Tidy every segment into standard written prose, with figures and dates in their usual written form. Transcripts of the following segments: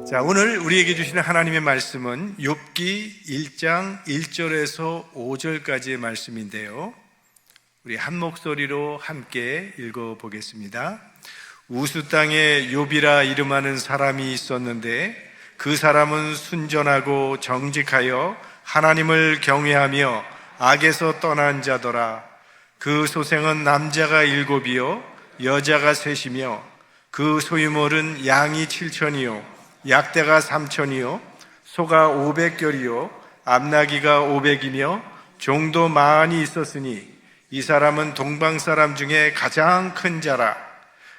자, 오늘 우리에게 주시는 하나님의 말씀은 욥기 1장 1절에서 5절까지의 말씀인데요, 우리 한 목소리로 함께 읽어보겠습니다. 우스 땅에 욥이라 이름하는 사람이 있었는데 그 사람은 순전하고 정직하여 하나님을 경외하며 악에서 떠난 자더라. 그 소생은 남자가 7이요 여자가 3이며 그 소유물은 양이 7천이요 약대가 3천이요 소가 500결이요 암나기가 500이며 종도 많이 있었으니 이 사람은 동방 사람 중에 가장 큰 자라.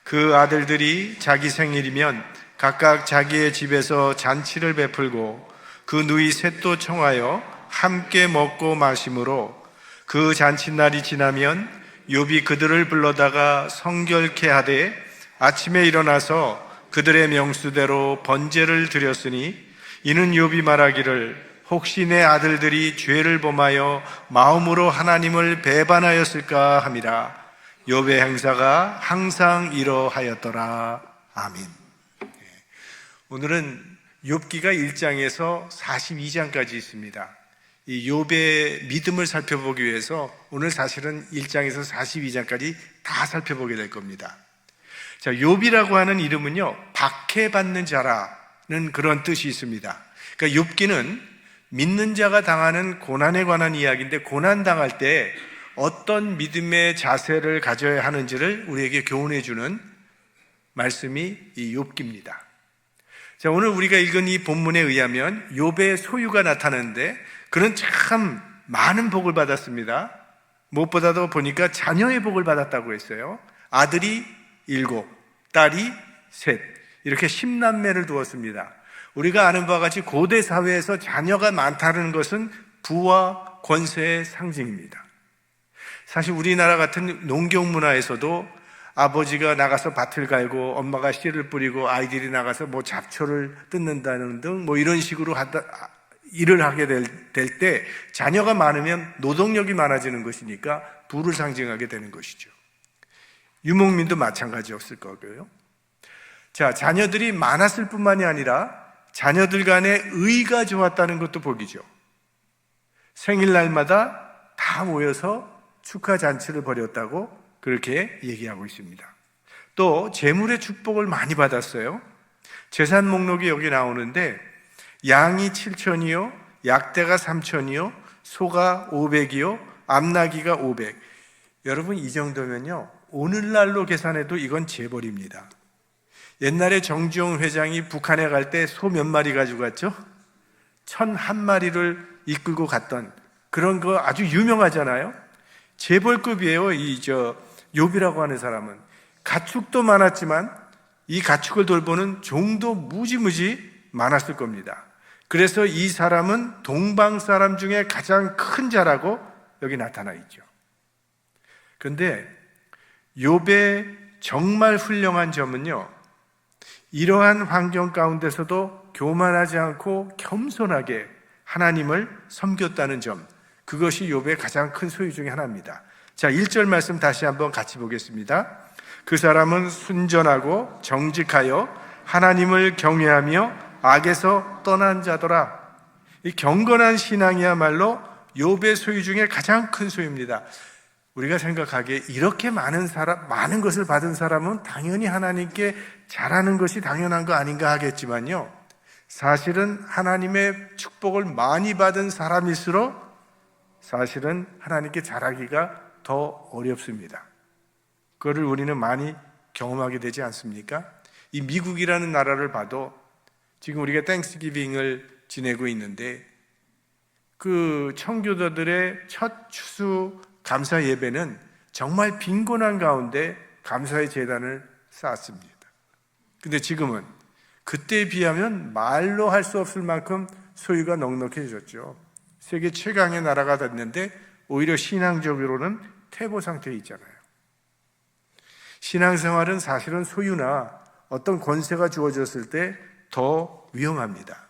그 아들들이 자기 생일이면 각각 자기의 집에서 잔치를 베풀고 그 누이 셋도 청하여 함께 먹고 마심으로 그 잔칫날이 지나면 욥이 그들을 불러다가 성결케 하되 아침에 일어나서 그들의 명수대로 번제를 드렸으니 이는 욥이 말하기를 혹시 내 아들들이 죄를 범하여 마음으로 하나님을 배반하였을까 함이라. 욥의 행사가 항상 이러하였더라. 아멘. 오늘은 욥기가 1장에서 42장까지 있습니다. 이 욥의 믿음을 살펴보기 위해서 오늘 사실은 1장에서 42장까지 다 살펴보게 될 겁니다. 자, 욥이라고 하는 이름은요, 박해받는 자라는 그런 뜻이 있습니다. 그러니까 욥기는 믿는 자가 당하는 고난에 관한 이야기인데, 고난 당할 때 어떤 믿음의 자세를 가져야 하는지를 우리에게 교훈해 주는 말씀이 이 욥기입니다. 자, 오늘 우리가 읽은 이 본문에 의하면 욥의 소유가 나타나는데 그는 참 많은 복을 받았습니다. 무엇보다도 보니까 자녀의 복을 받았다고 했어요. 아들이 7, 딸이 3, 이렇게 10남매를 두었습니다. 우리가 아는 바와 같이 고대 사회에서 자녀가 많다는 것은 부와 권세의 상징입니다. 사실 우리나라 같은 농경 문화에서도 아버지가 나가서 밭을 갈고 엄마가 씨를 뿌리고 아이들이 나가서 뭐 잡초를 뜯는다는 등 뭐 이런 식으로 일을 하게 될 때 자녀가 많으면 노동력이 많아지는 것이니까 부를 상징하게 되는 것이죠. 유목민도 마찬가지였을 거고요. 자, 자녀들이 많았을 뿐만이 아니라 자녀들 간의 의가 좋았다는 것도 복이죠. 생일날마다 다 모여서 축하 잔치를 벌였다고 그렇게 얘기하고 있습니다. 또 재물의 축복을 많이 받았어요. 재산 목록이 여기 나오는데 양이 7천이요 약대가 3천이요 소가 500이요 암나기가 500. 여러분, 이 정도면요 오늘날로 계산해도 이건 재벌입니다. 옛날에 정주영 회장이 북한에 갈 때 소 몇 마리 가지고 갔죠? 1,001마리를 이끌고 갔던 그런 거 아주 유명하잖아요. 재벌급이에요. 욥이라고 하는 사람은 가축도 많았지만 이 가축을 돌보는 종도 무지무지 많았을 겁니다. 그래서 이 사람은 동방 사람 중에 가장 큰 자라고 여기 나타나 있죠. 그런데 욥의 정말 훌륭한 점은요, 이러한 환경 가운데서도 교만하지 않고 겸손하게 하나님을 섬겼다는 점, 그것이 욥의 가장 큰 소유 중에 하나입니다. 자, 1절 말씀 다시 한번 같이 보겠습니다. 그 사람은 순전하고 정직하여 하나님을 경외하며 악에서 떠난 자더라. 이 경건한 신앙이야말로 욥의 소유 중에 가장 큰 소유입니다. 우리가 생각하기에 이렇게 많은 것을 받은 사람은 당연히 하나님께 잘하는 것이 당연한 거 아닌가 하겠지만요, 사실은 하나님의 축복을 많이 받은 사람일수록 사실은 하나님께 잘하기가 더 어렵습니다. 그거를 우리는 많이 경험하게 되지 않습니까? 이 미국이라는 나라를 봐도 지금 우리가 땡스기빙을 지내고 있는데 그 청교도들의 첫 추수 감사 예배는 정말 빈곤한 가운데 감사의 제단을 쌓았습니다. 근데 지금은 그때에 비하면 말로 할 수 없을 만큼 소유가 넉넉해졌죠. 세계 최강의 나라가 됐는데 오히려 신앙적으로는 퇴보 상태에 있잖아요. 신앙생활은 사실은 소유나 어떤 권세가 주어졌을 때 더 위험합니다.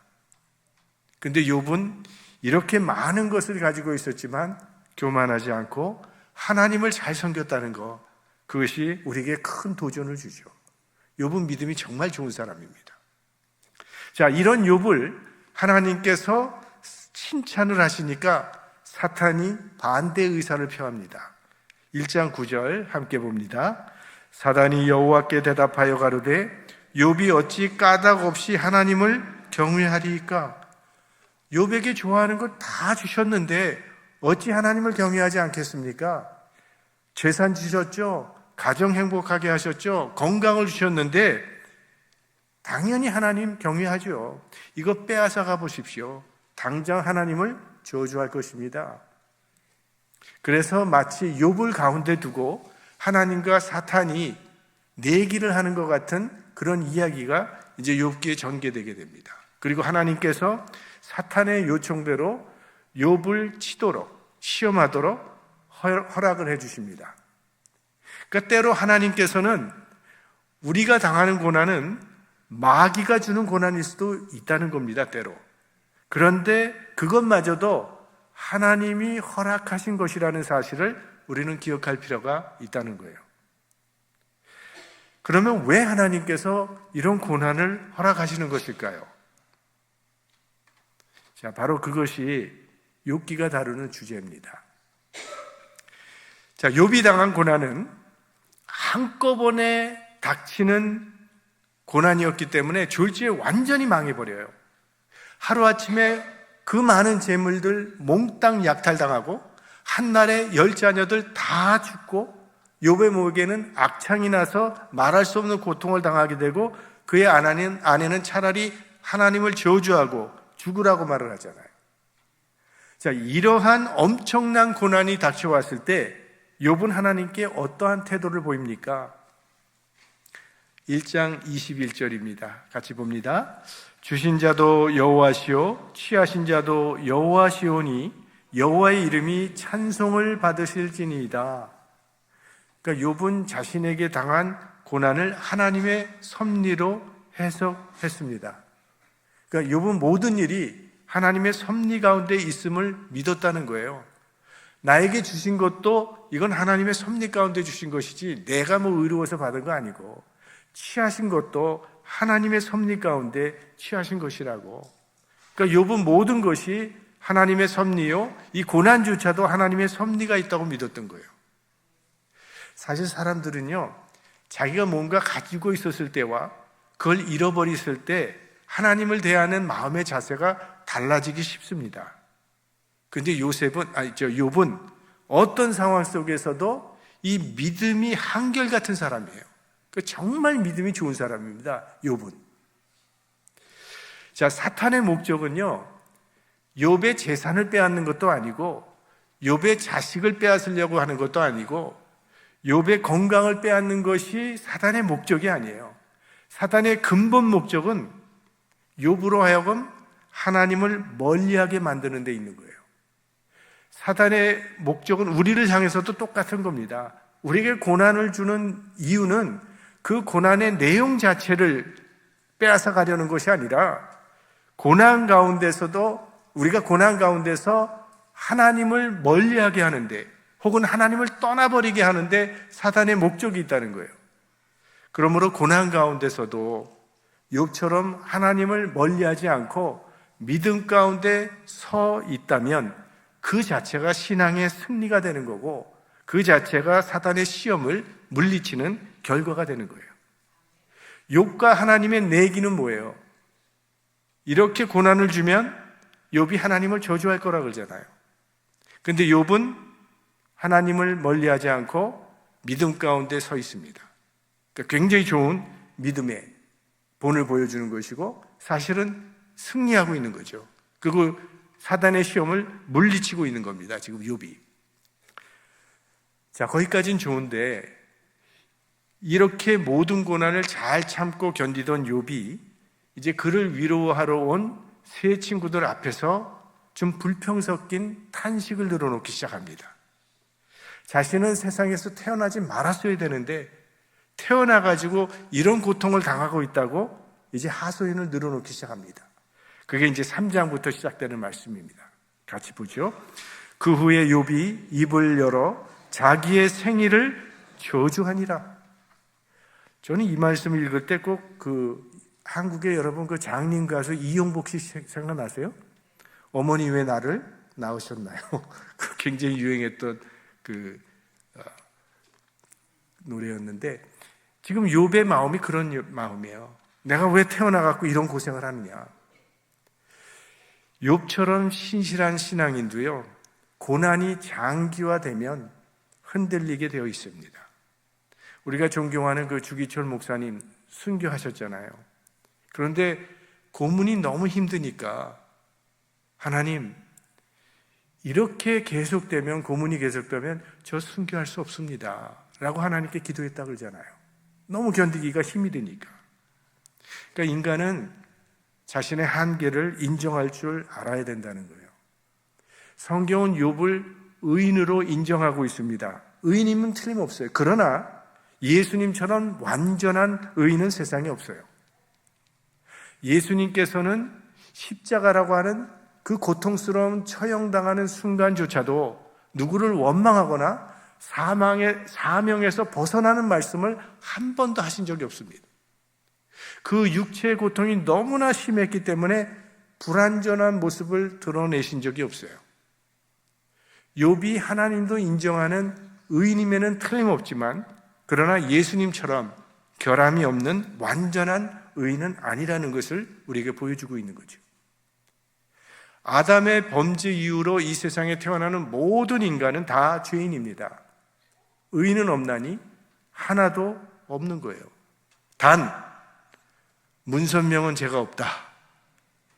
근데 욥은 이렇게 많은 것을 가지고 있었지만 교만하지 않고 하나님을 잘 섬겼다는 것, 그것이 우리에게 큰 도전을 주죠. 욥은 믿음이 정말 좋은 사람입니다. 자, 이런 욥을 하나님께서 칭찬을 하시니까 사탄이 반대 의사를 표합니다. 1장 9절 함께 봅니다. 사단이 여호와께 대답하여 가로되 욥이 어찌 까닭 없이 하나님을 경외하리이까? 욥에게 좋아하는 것 다 주셨는데 어찌 하나님을 경외하지 않겠습니까? 재산 주셨죠? 가정 행복하게 하셨죠? 건강을 주셨는데 당연히 하나님 경외하죠. 이거 빼앗아 가보십시오. 당장 하나님을 저주할 것입니다. 그래서 마치 욥을 가운데 두고 하나님과 사탄이 내기를 하는 것 같은 그런 이야기가 이제 욥기에 전개되게 됩니다. 그리고 하나님께서 사탄의 요청대로 욥을 치도록, 시험하도록 허락을 해 주십니다. 그러니까 때로 하나님께서는 우리가 당하는 고난은 마귀가 주는 고난일 수도 있다는 겁니다, 때로. 그런데 그것마저도 하나님이 허락하신 것이라는 사실을 우리는 기억할 필요가 있다는 거예요. 그러면 왜 하나님께서 이런 고난을 허락하시는 것일까요? 자, 바로 그것이 욥기가 다루는 주제입니다. 자, 욥이 당한 고난은 한꺼번에 닥치는 고난이었기 때문에 졸지에 완전히 망해버려요. 하루아침에 그 많은 재물들 몽땅 약탈당하고 한날에 10자녀들 다 죽고 욥의 목에는 악창이 나서 말할 수 없는 고통을 당하게 되고 그의 아내는 차라리 하나님을 저주하고 죽으라고 말을 하잖아요. 자, 이러한 엄청난 고난이 닥쳐왔을 때 욥은 하나님께 어떠한 태도를 보입니까? 1장 21절입니다. 같이 봅니다. 주신 자도 여호와시오 취하신 자도 여호와시오니 여호와의 이름이 찬송을 받으실지니이다. 그러니까 욥은 자신에게 당한 고난을 하나님의 섭리로 해석했습니다. 그러니까 욥은 모든 일이 하나님의 섭리 가운데 있음을 믿었다는 거예요. 나에게 주신 것도 이건 하나님의 섭리 가운데 주신 것이지 내가 뭐 의로워서 받은 거 아니고 취하신 것도 하나님의 섭리 가운데 취하신 것이라고. 그러니까 욥은 모든 것이 하나님의 섭리요, 이 고난조차도 하나님의 섭리가 있다고 믿었던 거예요. 사실 사람들은요, 자기가 뭔가 가지고 있었을 때와 그걸 잃어버렸을 때 하나님을 대하는 마음의 자세가 달라지기 쉽습니다. 그런데 욥은 어떤 상황 속에서도 이 믿음이 한결같은 사람이에요. 정말 믿음이 좋은 사람입니다, 욥은. 자, 사탄의 목적은요, 욥의 재산을 빼앗는 것도 아니고 욥의 자식을 빼앗으려고 하는 것도 아니고 욥의 건강을 빼앗는 것이 사탄의 목적이 아니에요. 사탄의 근본 목적은 욥으로 하여금 하나님을 멀리하게 만드는 데 있는 거예요. 사탄의 목적은 우리를 향해서도 똑같은 겁니다. 우리에게 고난을 주는 이유는 그 고난의 내용 자체를 빼앗아 가려는 것이 아니라 고난 가운데서도 우리가 고난 가운데서 하나님을 멀리하게 하는데 혹은 하나님을 떠나버리게 하는데 사탄의 목적이 있다는 거예요. 그러므로 고난 가운데서도 욥처럼 하나님을 멀리하지 않고 믿음 가운데 서 있다면 그 자체가 신앙의 승리가 되는 거고 그 자체가 사탄의 시험을 물리치는 결과가 되는 거예요. 욥과 하나님의 내기는 뭐예요? 이렇게 고난을 주면 욥이 하나님을 저주할 거라 그러잖아요. 그런데 욥은 하나님을 멀리하지 않고 믿음 가운데 서 있습니다. 그러니까 굉장히 좋은 믿음의 본을 보여주는 것이고 사실은 승리하고 있는 거죠. 그리고 사단의 시험을 물리치고 있는 겁니다, 지금 욥이. 자, 거기까지는 좋은데 이렇게 모든 고난을 잘 참고 견디던 욥이 이제 그를 위로하러 온 세 친구들 앞에서 좀 불평 섞인 탄식을 늘어놓기 시작합니다. 자신은 세상에서 태어나지 말았어야 되는데 태어나가지고 이런 고통을 당하고 있다고 이제 하소연을 늘어놓기 시작합니다. 그게 이제 3장부터 시작되는 말씀입니다. 같이 보죠. 그 후에 욥이 입을 열어 자기의 생일을 저주하니라. 저는 이 말씀을 읽을 때 꼭 한국에 여러분 그 장님 가수 이용복 씨 생각나세요? 어머니 왜 나를 낳으셨나요? 그 굉장히 유행했던 그 노래였는데, 지금 욥의 마음이 그런 마음이에요. 내가 왜 태어나갖고 이런 고생을 하느냐. 욥처럼 신실한 신앙인도요, 고난이 장기화되면 흔들리게 되어 있습니다. 우리가 존경하는 그 주기철 목사님 순교하셨잖아요. 그런데 고문이 너무 힘드니까 하나님, 이렇게 계속되면, 고문이 계속되면 저 순교할 수 없습니다 라고 하나님께 기도했다 그러잖아요. 너무 견디기가 힘이 드니까. 그러니까 인간은 자신의 한계를 인정할 줄 알아야 된다는 거예요. 성경은 욥을 의인으로 인정하고 있습니다. 의인임은 틀림없어요. 그러나 예수님처럼 완전한 의인은 세상에 없어요. 예수님께서는 십자가라고 하는 그 고통스러운 처형당하는 순간조차도 누구를 원망하거나 사명에서 벗어나는 말씀을 한 번도 하신 적이 없습니다. 그 육체의 고통이 너무나 심했기 때문에 불완전한 모습을 드러내신 적이 없어요. 욥이 하나님도 인정하는 의인임에는 틀림없지만, 그러나 예수님처럼 결함이 없는 완전한 의인은 아니라는 것을 우리에게 보여주고 있는 거죠. 아담의 범죄 이후로 이 세상에 태어나는 모든 인간은 다 죄인입니다. 의인은 없나니 하나도 없는 거예요. 단 문선명은 죄가 없다,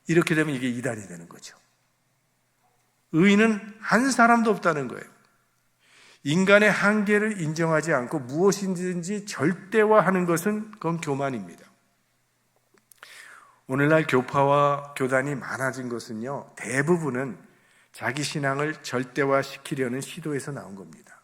이렇게 되면 이게 이단이 되는 거죠. 의인은 한 사람도 없다는 거예요. 인간의 한계를 인정하지 않고 무엇이든지 절대화하는 것은 그건 교만입니다. 오늘날 교파와 교단이 많아진 것은요, 대부분은 자기 신앙을 절대화시키려는 시도에서 나온 겁니다.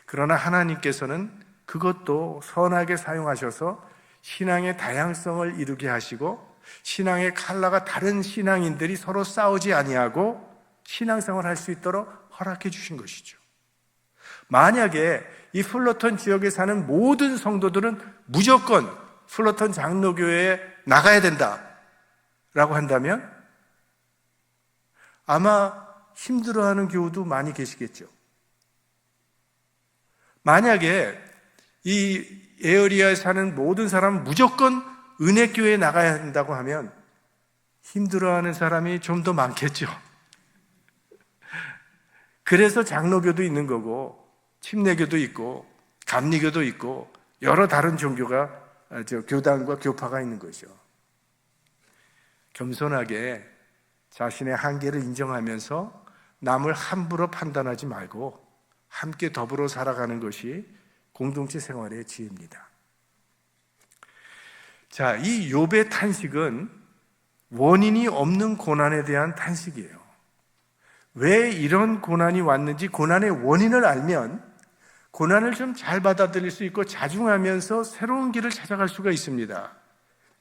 그러나 하나님께서는 그것도 선하게 사용하셔서 신앙의 다양성을 이루게 하시고, 신앙의 컬러가 다른 신앙인들이 서로 싸우지 아니하고 신앙생활을 할 수 있도록 허락해 주신 것이죠. 만약에 이 플러턴 지역에 사는 모든 성도들은 무조건 플러턴 장로교회에 나가야 된다라고 한다면 아마 힘들어하는 교우도 많이 계시겠죠. 만약에 이 에어리아에 사는 모든 사람은 무조건 은혜교회에 나가야 한다고 하면 힘들어하는 사람이 좀 더 많겠죠. 그래서 장로교도 있는 거고, 침례교도 있고, 감리교도 있고, 여러 다른 종교가, 교단과 교파가 있는 것이죠. 겸손하게 자신의 한계를 인정하면서 남을 함부로 판단하지 말고 함께 더불어 살아가는 것이 공동체 생활의 지혜입니다. 자, 이 욥의 탄식은 원인이 없는 고난에 대한 탄식이에요. 왜 이런 고난이 왔는지, 고난의 원인을 알면 고난을 좀 잘 받아들일 수 있고 자중하면서 새로운 길을 찾아갈 수가 있습니다.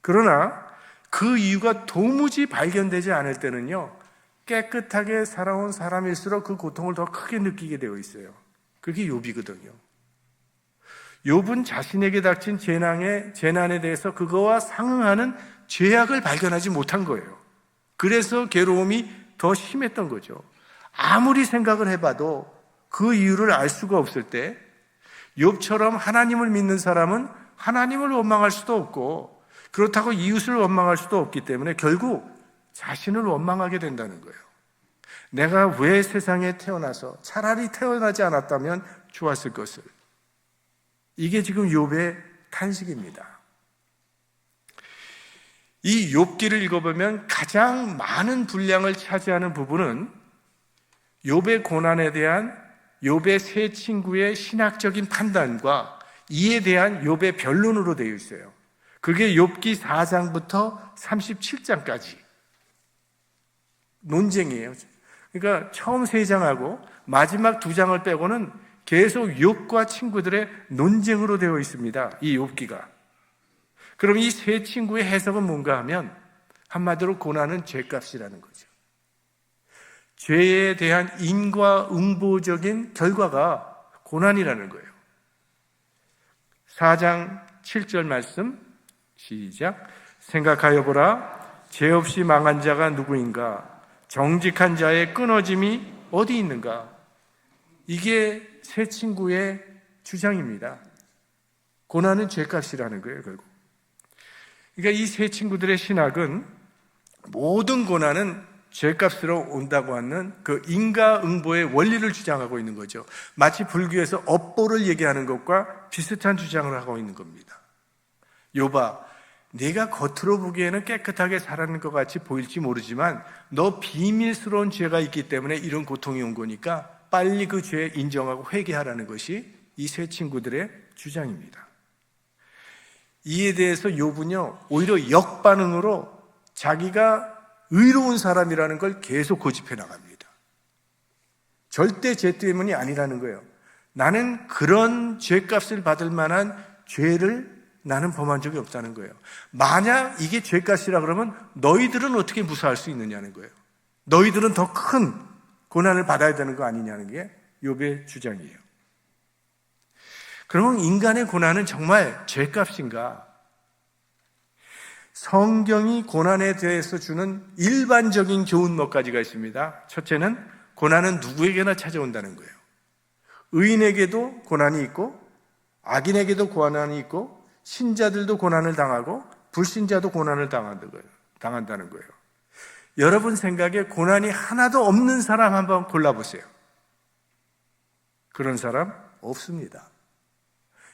그러나 그 이유가 도무지 발견되지 않을 때는요, 깨끗하게 살아온 사람일수록 그 고통을 더 크게 느끼게 되어 있어요. 그게 욥이거든요. 욥은 자신에게 닥친 재난에 대해서 그거와 상응하는 죄악을 발견하지 못한 거예요. 그래서 괴로움이 더 심했던 거죠. 아무리 생각을 해봐도 그 이유를 알 수가 없을 때, 욥처럼 하나님을 믿는 사람은 하나님을 원망할 수도 없고, 그렇다고 이웃을 원망할 수도 없기 때문에 결국 자신을 원망하게 된다는 거예요. 내가 왜 세상에 태어나서 차라리 태어나지 않았다면 좋았을 것을. 이게 지금 욥의 탄식입니다. 이 욥기를 읽어보면 가장 많은 분량을 차지하는 부분은 욥의 고난에 대한 욥의 세 친구의 신학적인 판단과 이에 대한 욥의 변론으로 되어 있어요. 그게 욥기 4장부터 37장까지 논쟁이에요. 그러니까 처음 3장하고 마지막 2장을 빼고는 계속 욥과 친구들의 논쟁으로 되어 있습니다. 이 욥기가. 그럼 이 세 친구의 해석은 뭔가 하면 한마디로 고난은 죄값이라는 거죠. 죄에 대한 인과응보적인 결과가 고난이라는 거예요. 4장 7절 말씀 시작. 생각하여 보라. 죄 없이 망한 자가 누구인가? 정직한 자의 끊어짐이 어디 있는가? 이게 세 친구의 주장입니다. 고난은 죄값이라는 거예요, 결국. 그러니까 이 세 친구들의 신학은 모든 고난은 죄값으로 온다고 하는 그 인과응보의 원리를 주장하고 있는 거죠. 마치 불교에서 업보를 얘기하는 것과 비슷한 주장을 하고 있는 겁니다. 욥아, 네가 겉으로 보기에는 깨끗하게 살아가는 것 같이 보일지 모르지만 너 비밀스러운 죄가 있기 때문에 이런 고통이 온 거니까 빨리 그 죄 인정하고 회개하라는 것이 이 세 친구들의 주장입니다. 이에 대해서 욥은요, 오히려 역반응으로 자기가 의로운 사람이라는 걸 계속 고집해 나갑니다. 절대 죄 때문이 아니라는 거예요. 나는 그런 죄값을 받을 만한 죄를 나는 범한 적이 없다는 거예요. 만약 이게 죄값이라 그러면 너희들은 어떻게 무사할 수 있느냐는 거예요. 너희들은 더 큰 고난을 받아야 되는 거 아니냐는 게 욥의 주장이에요. 그러면 인간의 고난은 정말 죄값인가? 성경이 고난에 대해서 주는 일반적인 교훈 몇 가지가 있습니다. 첫째는 고난은 누구에게나 찾아온다는 거예요. 의인에게도 고난이 있고 악인에게도 고난이 있고 신자들도 고난을 당하고 불신자도 고난을 당한다는 거예요. 여러분 생각에 고난이 하나도 없는 사람 한번 골라보세요. 그런 사람 없습니다.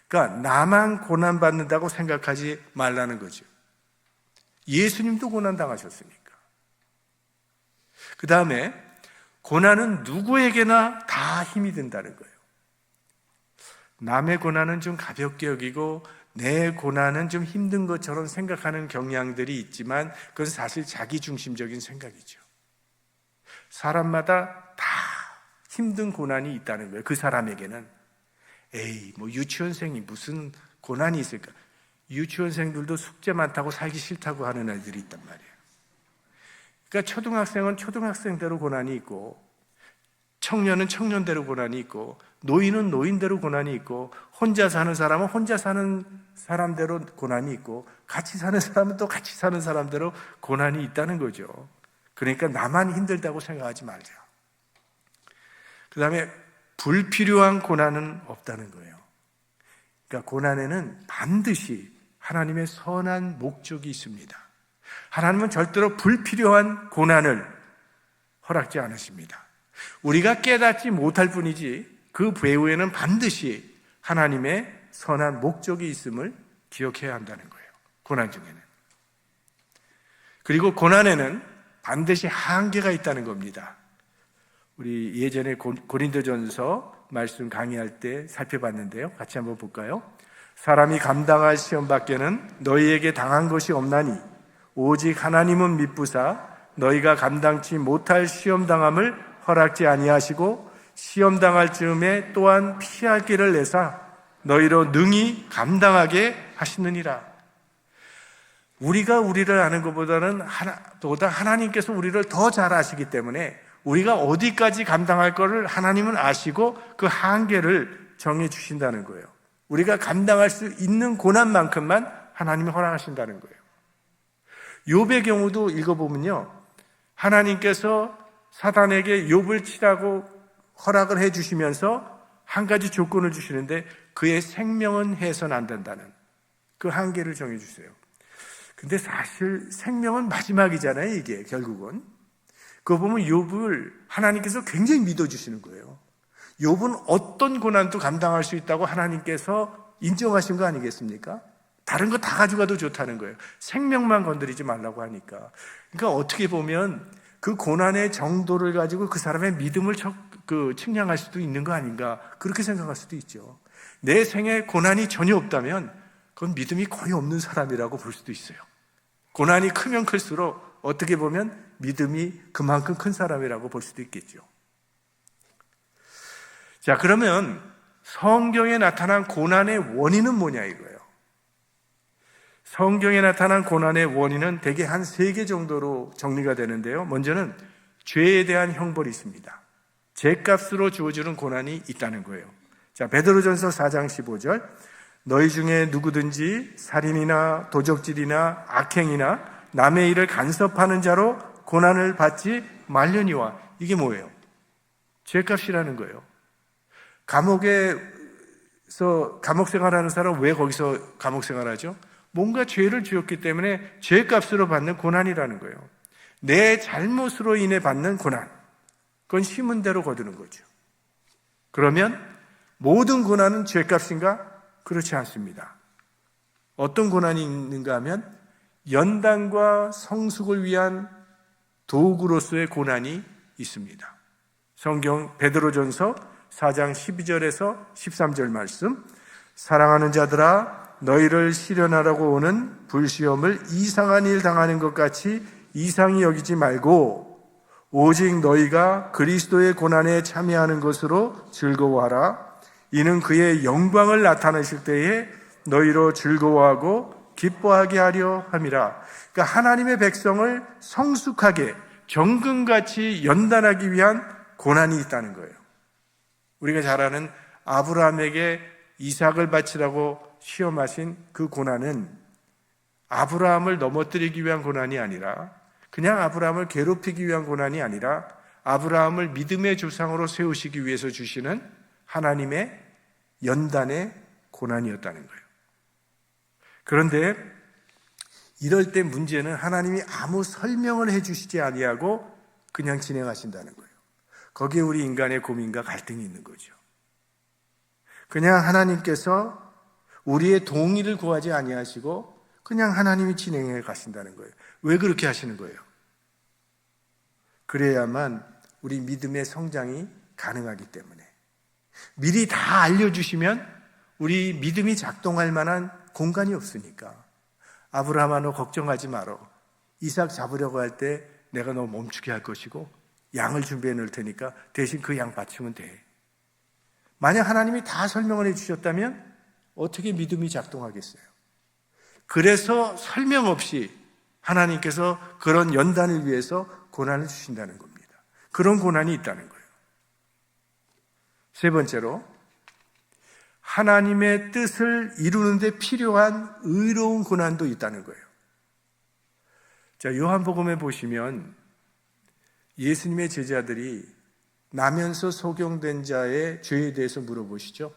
그러니까 나만 고난받는다고 생각하지 말라는 거죠. 예수님도 고난당하셨으니까. 그 다음에 고난은 누구에게나 다 힘이 든다는 거예요. 남의 고난은 좀 가볍게 여기고 내 고난은 좀 힘든 것처럼 생각하는 경향들이 있지만 그건 사실 자기중심적인 생각이죠. 사람마다 다 힘든 고난이 있다는 거예요. 그 사람에게는. 에이, 뭐 유치원생이 무슨 고난이 있을까? 유치원생들도 숙제 많다고 살기 싫다고 하는 애들이 있단 말이에요. 그러니까 초등학생은 초등학생대로 고난이 있고 청년은 청년대로 고난이 있고 노인은 노인대로 고난이 있고 혼자 사는 사람은 혼자 사는 사람대로 고난이 있고 같이 사는 사람은 또 같이 사는 사람대로 고난이 있다는 거죠. 그러니까 나만 힘들다고 생각하지 말자. 그 다음에 불필요한 고난은 없다는 거예요. 그러니까 고난에는 반드시 하나님의 선한 목적이 있습니다. 하나님은 절대로 불필요한 고난을 허락지 않으십니다. 우리가 깨닫지 못할 뿐이지 그 배후에는 반드시 하나님의 선한 목적이 있음을 기억해야 한다는 거예요. 고난 중에는. 그리고 고난에는 반드시 한계가 있다는 겁니다. 우리 예전에 고린도전서 말씀 강의할 때 살펴봤는데요. 같이 한번 볼까요? 사람이 감당할 시험 밖에는 너희에게 당한 것이 없나니 오직 하나님은 미쁘사 너희가 감당치 못할 시험 당함을 허락지 아니하시고 시험 당할 즈음에 또한 피할 길을 내사 너희로 능히 감당하게 하시느니라. 우리가 우리를 아는 것보다는 하나님께서 우리를 더 잘 아시기 때문에 우리가 어디까지 감당할 것을 하나님은 아시고 그 한계를 정해 주신다는 거예요. 우리가 감당할 수 있는 고난만큼만 하나님이 허락하신다는 거예요. 욥의 경우도 읽어보면요, 하나님께서 사단에게 욥을 치라고 허락을 해주시면서 한 가지 조건을 주시는데 그의 생명은 해서는 안 된다는 그 한계를 정해주세요. 근데 사실 생명은 마지막이잖아요. 이게 결국은 그거 보면 욥을 하나님께서 굉장히 믿어주시는 거예요. 욥은 어떤 고난도 감당할 수 있다고 하나님께서 인정하신 거 아니겠습니까? 다른 거 다 가져가도 좋다는 거예요. 생명만 건드리지 말라고 하니까. 그러니까 어떻게 보면 그 고난의 정도를 가지고 그 사람의 믿음을 측량할 수도 있는 거 아닌가, 그렇게 생각할 수도 있죠. 내 생에 고난이 전혀 없다면 그건 믿음이 거의 없는 사람이라고 볼 수도 있어요. 고난이 크면 클수록 어떻게 보면 믿음이 그만큼 큰 사람이라고 볼 수도 있겠죠. 자, 그러면 성경에 나타난 고난의 원인은 뭐냐 이거예요. 성경에 나타난 고난의 원인은 대개 한 3개 정도로 정리가 되는데요. 먼저는 죄에 대한 형벌이 있습니다. 죄값으로 주어지는 고난이 있다는 거예요. 자, 베드로전서 4장 15절. 너희 중에 누구든지 살인이나 도적질이나 악행이나 남의 일을 간섭하는 자로 고난을 받지 말려니와. 이게 뭐예요? 죄값이라는 거예요. 감옥 생활하는 사람은 왜 거기서 감옥 생활하죠? 뭔가 죄를 지었기 때문에 죄값으로 받는 고난이라는 거예요. 내 잘못으로 인해 받는 고난. 그건 심은 대로 거두는 거죠. 그러면 모든 고난은 죄값인가? 그렇지 않습니다. 어떤 고난이 있는가 하면 연단과 성숙을 위한 도구로서의 고난이 있습니다. 성경 베드로전서 4장 12절에서 13절 말씀, 사랑하는 자들아 너희를 시련하라고 오는 불시험을 이상한 일 당하는 것 같이 이상히 여기지 말고 오직 너희가 그리스도의 고난에 참여하는 것으로 즐거워하라. 이는 그의 영광을 나타내실 때에 너희로 즐거워하고 기뻐하게 하려 함이라. 그러니까 하나님의 백성을 성숙하게 정금같이 연단하기 위한 고난이 있다는 거예요. 우리가 잘 아는 아브라함에게 이삭을 바치라고 시험하신 그 고난은 아브라함을 넘어뜨리기 위한 고난이 아니라, 그냥 아브라함을 괴롭히기 위한 고난이 아니라 아브라함을 믿음의 조상으로 세우시기 위해서 주시는 하나님의 연단의 고난이었다는 거예요. 그런데 이럴 때 문제는 하나님이 아무 설명을 해주시지 아니하고 그냥 진행하신다는 거예요. 거기에 우리 인간의 고민과 갈등이 있는 거죠. 그냥 하나님께서 우리의 동의를 구하지 아니하시고 그냥 하나님이 진행해 가신다는 거예요. 왜 그렇게 하시는 거예요? 그래야만 우리 믿음의 성장이 가능하기 때문에. 미리 다 알려주시면 우리 믿음이 작동할 만한 공간이 없으니까. 아브라함아, 너 걱정하지 마라. 이삭 잡으려고 할 때 내가 너 멈추게 할 것이고 양을 준비해 놓을 테니까 대신 그 양 바치면 돼. 만약 하나님이 다 설명을 해 주셨다면 어떻게 믿음이 작동하겠어요? 그래서 설명 없이 하나님께서 그런 연단을 위해서 고난을 주신다는 겁니다. 그런 고난이 있다는 거예요. 세 번째로, 하나님의 뜻을 이루는 데 필요한 의로운 고난도 있다는 거예요. 자, 요한복음에 보시면 예수님의 제자들이 나면서 소경된 자의 죄에 대해서 물어보시죠.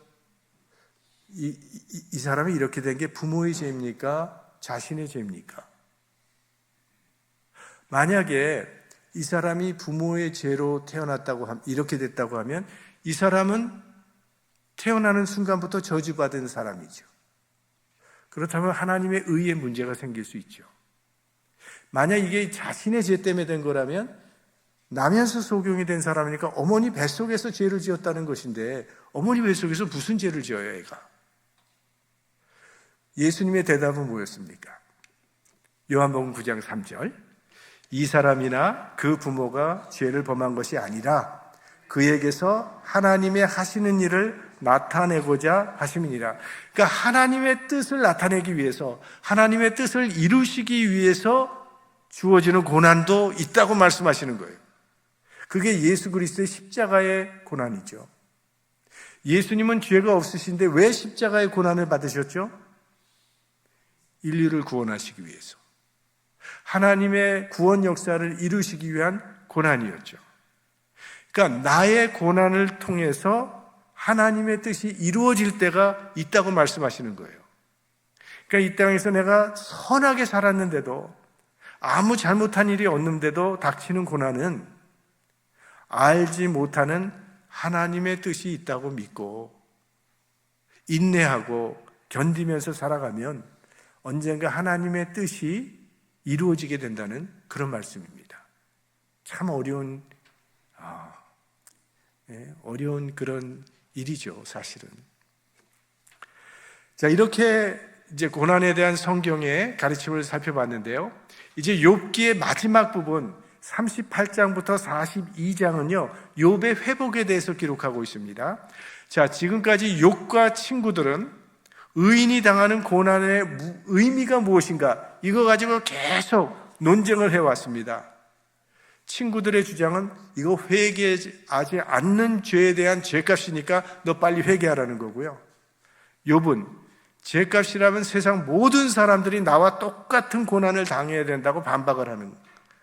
이 사람이 이렇게 된 게 부모의 죄입니까? 자신의 죄입니까? 만약에 이 사람이 부모의 죄로 태어났다고 이렇게 됐다고 하면 이 사람은 태어나는 순간부터 저주받은 사람이죠. 그렇다면 하나님의 의에 문제가 생길 수 있죠. 만약 이게 자신의 죄 때문에 된 거라면 나면서 소경이 된 사람이니까 어머니 뱃속에서 죄를 지었다는 것인데 어머니 뱃속에서 무슨 죄를 지어요, 애가? 예수님의 대답은 뭐였습니까? 요한복음 9장 3절, 이 사람이나 그 부모가 죄를 범한 것이 아니라 그에게서 하나님의 하시는 일을 나타내고자 하심이니라. 그러니까 하나님의 뜻을 나타내기 위해서, 하나님의 뜻을 이루시기 위해서 주어지는 고난도 있다고 말씀하시는 거예요. 그게 예수 그리스도의 십자가의 고난이죠. 예수님은 죄가 없으신데 왜 십자가의 고난을 받으셨죠? 인류를 구원하시기 위해서. 하나님의 구원 역사를 이루시기 위한 고난이었죠. 그러니까 나의 고난을 통해서 하나님의 뜻이 이루어질 때가 있다고 말씀하시는 거예요. 그러니까 이 땅에서 내가 선하게 살았는데도 아무 잘못한 일이 없는데도 닥치는 고난은 알지 못하는 하나님의 뜻이 있다고 믿고 인내하고 견디면서 살아가면 언젠가 하나님의 뜻이 이루어지게 된다는 그런 말씀입니다. 참 어려운 그런 일이죠, 사실은. 자, 이렇게 이제 고난에 대한 성경의 가르침을 살펴봤는데요. 이제 욥기의 마지막 부분 38장부터 42장은요, 욥의 회복에 대해서 기록하고 있습니다. 자, 지금까지 욥과 친구들은 의인이 당하는 고난의 의미가 무엇인가, 이거 가지고 계속 논쟁을 해왔습니다. 친구들의 주장은 이거 회개하지 않는 죄에 대한 죄값이니까 너 빨리 회개하라는 거고요. 욥은 죄값이라면 세상 모든 사람들이 나와 똑같은 고난을 당해야 된다고 반박을 하는,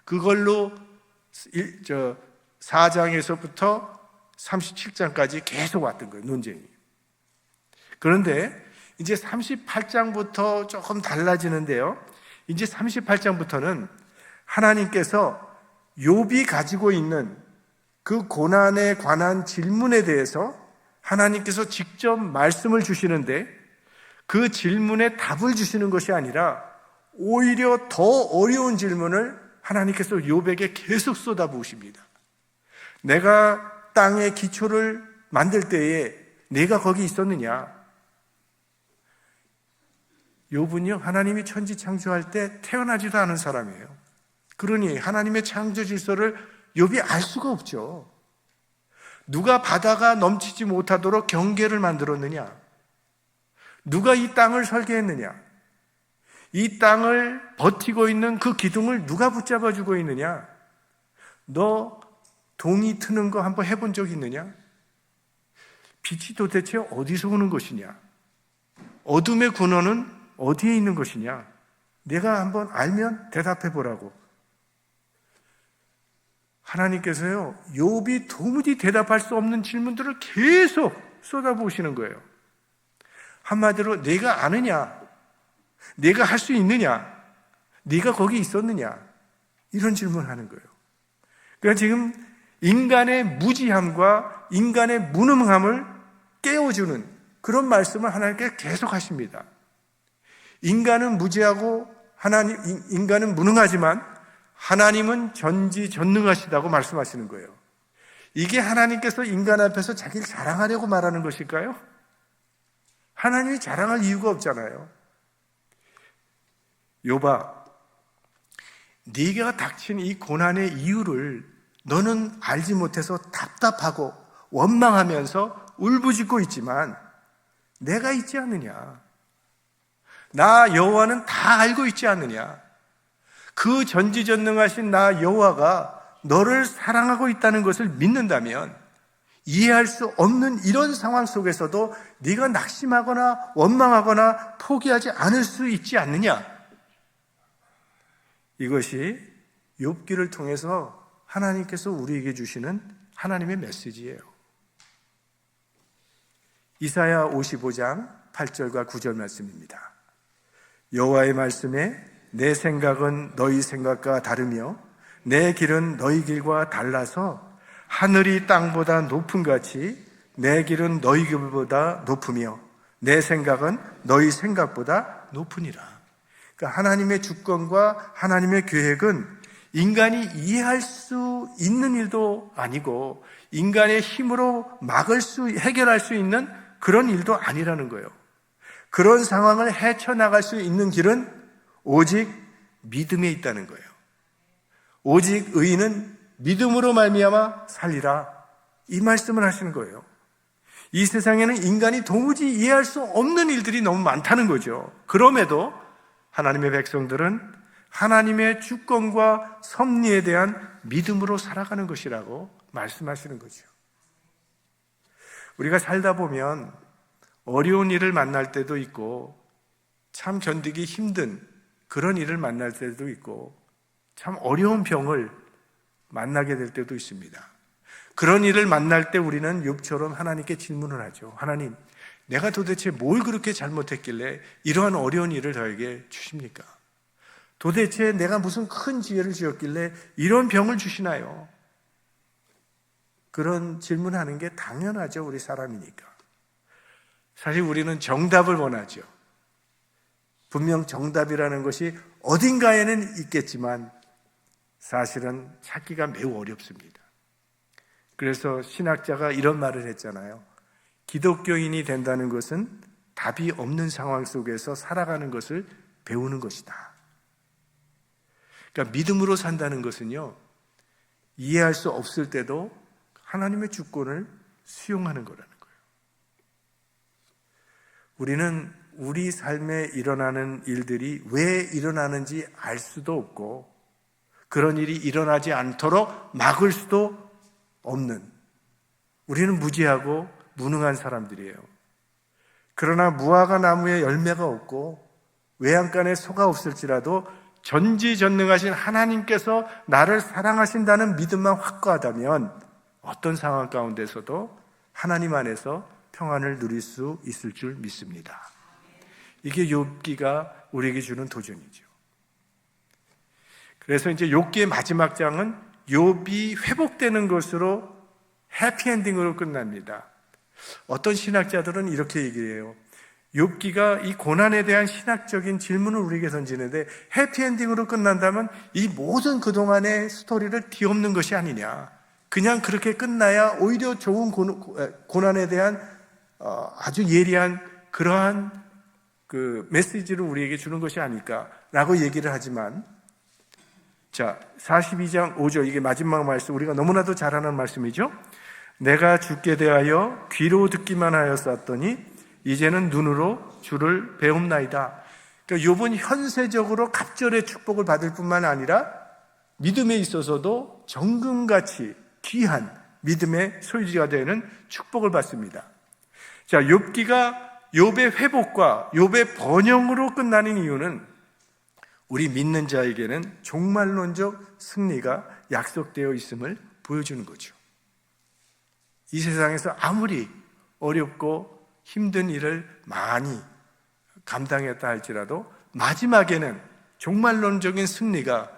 그걸로 4장에서부터 37장까지 계속 왔던 거예요, 논쟁이. 그런데 이제 38장부터 조금 달라지는데요. 이제 38장부터는 하나님께서 욥이 가지고 있는 그 고난에 관한 질문에 대해서 하나님께서 직접 말씀을 주시는데, 그 질문에 답을 주시는 것이 아니라 오히려 더 어려운 질문을 하나님께서 욥에게 계속 쏟아부으십니다. 내가 땅의 기초를 만들 때에 내가 거기 있었느냐? 욥은요, 하나님이 천지 창조할 때 태어나지도 않은 사람이에요. 그러니 하나님의 창조 질서를 욥이 알 수가 없죠. 누가 바다가 넘치지 못하도록 경계를 만들었느냐? 누가 이 땅을 설계했느냐? 이 땅을 버티고 있는 그 기둥을 누가 붙잡아주고 있느냐? 너 동이 트는 거 한번 해본 적 있느냐? 빛이 도대체 어디서 오는 것이냐? 어둠의 근원은 어디에 있는 것이냐? 내가 한번 알면 대답해 보라고. 하나님께서요, 욥이 도무지 대답할 수 없는 질문들을 계속 쏟아부으시는 거예요. 한마디로 내가 아느냐? 내가 할 수 있느냐? 네가 거기 있었느냐? 이런 질문을 하는 거예요. 그러니까 지금 인간의 무지함과 인간의 무능함을 깨워주는 그런 말씀을 하나님께 계속 하십니다. 인간은 무지하고 인간은 무능하지만 하나님은 전지전능하시다고 말씀하시는 거예요. 이게 하나님께서 인간 앞에서 자기를 자랑하려고 말하는 것일까요? 하나님이 자랑할 이유가 없잖아요. 욥아, 네가 닥친 이 고난의 이유를 너는 알지 못해서 답답하고 원망하면서 울부짖고 있지만 내가 있지 않느냐? 나 여호와는 다 알고 있지 않느냐? 그 전지전능하신 나 여호와가 너를 사랑하고 있다는 것을 믿는다면 이해할 수 없는 이런 상황 속에서도 네가 낙심하거나 원망하거나 포기하지 않을 수 있지 않느냐? 이것이 욥기를 통해서 하나님께서 우리에게 주시는 하나님의 메시지예요. 이사야 55장 8절과 9절 말씀입니다. 여호와의 말씀에 내 생각은 너희 생각과 다르며 내 길은 너희 길과 달라서 하늘이 땅보다 높음 같이 내 길은 너희 길보다 높으며 내 생각은 너희 생각보다 높으니라. 그러니까 하나님의 주권과 하나님의 계획은 인간이 이해할 수 있는 일도 아니고 인간의 힘으로 해결할 수 있는 그런 일도 아니라는 거예요. 그런 상황을 헤쳐나갈 수 있는 길은 오직 믿음에 있다는 거예요. 오직 의인은 믿음으로 말미암아 살리라, 이 말씀을 하시는 거예요. 이 세상에는 인간이 도무지 이해할 수 없는 일들이 너무 많다는 거죠. 그럼에도 하나님의 백성들은 하나님의 주권과 섭리에 대한 믿음으로 살아가는 것이라고 말씀하시는 거죠. 우리가 살다 보면 어려운 일을 만날 때도 있고 참 견디기 힘든 그런 일을 만날 때도 있고 참 어려운 병을 만나게 될 때도 있습니다. 그런 일을 만날 때 우리는 욥처럼 하나님께 질문을 하죠. 하나님, 내가 도대체 뭘 그렇게 잘못했길래 이러한 어려운 일을 저에게 주십니까? 도대체 내가 무슨 큰 지혜를 지었길래 이런 병을 주시나요? 그런 질문하는 게 당연하죠. 우리 사람이니까. 사실 우리는 정답을 원하죠. 분명 정답이라는 것이 어딘가에는 있겠지만 사실은 찾기가 매우 어렵습니다. 그래서 신학자가 이런 말을 했잖아요. 기독교인이 된다는 것은 답이 없는 상황 속에서 살아가는 것을 배우는 것이다. 그러니까 믿음으로 산다는 것은요, 이해할 수 없을 때도 하나님의 주권을 수용하는 거라는 거예요. 우리는 우리 삶에 일어나는 일들이 왜 일어나는지 알 수도 없고 그런 일이 일어나지 않도록 막을 수도 없는, 우리는 무지하고 무능한 사람들이에요. 그러나 무화과 나무에 열매가 없고 외양간에 소가 없을지라도 전지전능하신 하나님께서 나를 사랑하신다는 믿음만 확고하다면 어떤 상황 가운데서도 하나님 안에서 평안을 누릴 수 있을 줄 믿습니다. 이게 욥기가 우리에게 주는 도전이죠. 그래서 이제 욥기의 마지막 장은 욥이 회복되는 것으로 해피엔딩으로 끝납니다. 어떤 신학자들은 이렇게 얘기를 해요. 욥기가 이 고난에 대한 신학적인 질문을 우리에게 던지는데 해피엔딩으로 끝난다면 이 모든 그동안의 스토리를 뒤엎는 것이 아니냐. 그냥 그렇게 끝나야 오히려 좋은 고난에 대한 아주 예리한 그러한 그 메시지를 우리에게 주는 것이 아닐까라고 얘기를 하지만, 자, 42장 5절, 이게 마지막 말씀, 우리가 너무나도 잘 아는 말씀이죠. 내가 주께 대하여 귀로 듣기만 하였었더니 이제는 눈으로 주를 배움나이다. 그러니까 욥은 현세적으로 갑절의 축복을 받을 뿐만 아니라 믿음에 있어서도 정금같이 귀한 믿음의 소유지가 되는 축복을 받습니다. 자, 욥기가 욥의 회복과 욥의 번영으로 끝나는 이유는 우리 믿는 자에게는 종말론적 승리가 약속되어 있음을 보여주는 거죠. 이 세상에서 아무리 어렵고 힘든 일을 많이 감당했다 할지라도 마지막에는 종말론적인 승리가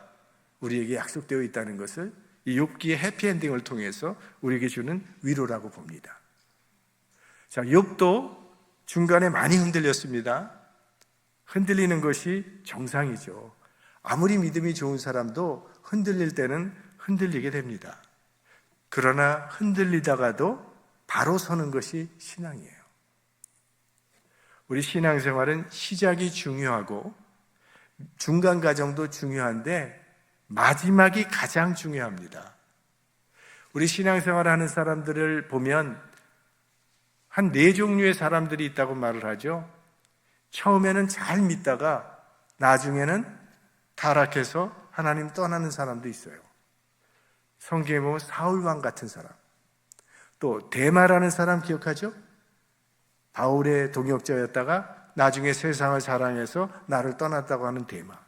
우리에게 약속되어 있다는 것을 이 욥기의 해피엔딩을 통해서 우리에게 주는 위로라고 봅니다. 자, 욥도 중간에 많이 흔들렸습니다. 흔들리는 것이 정상이죠. 아무리 믿음이 좋은 사람도 흔들릴 때는 흔들리게 됩니다. 그러나 흔들리다가도 바로 서는 것이 신앙이에요. 우리 신앙생활은 시작이 중요하고 중간 과정도 중요한데 마지막이 가장 중요합니다. 우리 신앙생활을 하는 사람들을 보면 한 4종류의 사람들이 있다고 말을 하죠. 처음에는 잘 믿다가 나중에는 타락해서 하나님 떠나는 사람도 있어요. 성경에 보면 사울왕 같은 사람, 또 데마라는 사람 기억하죠? 바울의 동역자였다가 나중에 세상을 사랑해서 나를 떠났다고 하는 데마.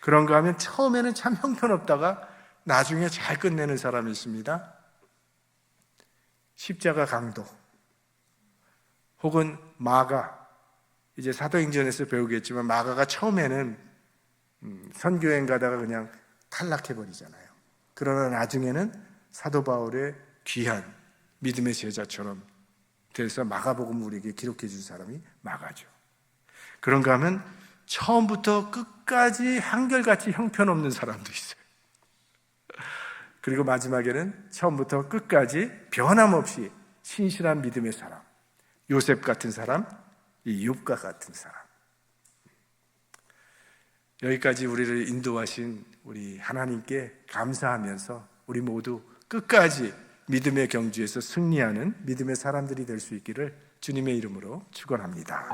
그런가 하면 처음에는 참 형편없다가 나중에 잘 끝내는 사람이 있습니다. 십자가 강도, 혹은 마가, 이제 사도행전에서 배우겠지만 마가가 처음에는 선교행 가다가 그냥 탈락해버리잖아요. 그러나 나중에는 사도 바울의 귀한 믿음의 제자처럼 돼서 마가복음 우리에게 기록해 준 사람이 마가죠. 그런가 하면 처음부터 끝까지 한결같이 형편없는 사람도 있어요. 그리고 마지막에는 처음부터 끝까지 변함없이 신실한 믿음의 사람, 요셉 같은 사람, 이 욥과 같은 사람. 여기까지 우리를 인도하신 우리 하나님께 감사하면서 우리 모두 끝까지 믿음의 경주에서 승리하는 믿음의 사람들이 될 수 있기를 주님의 이름으로 축원합니다.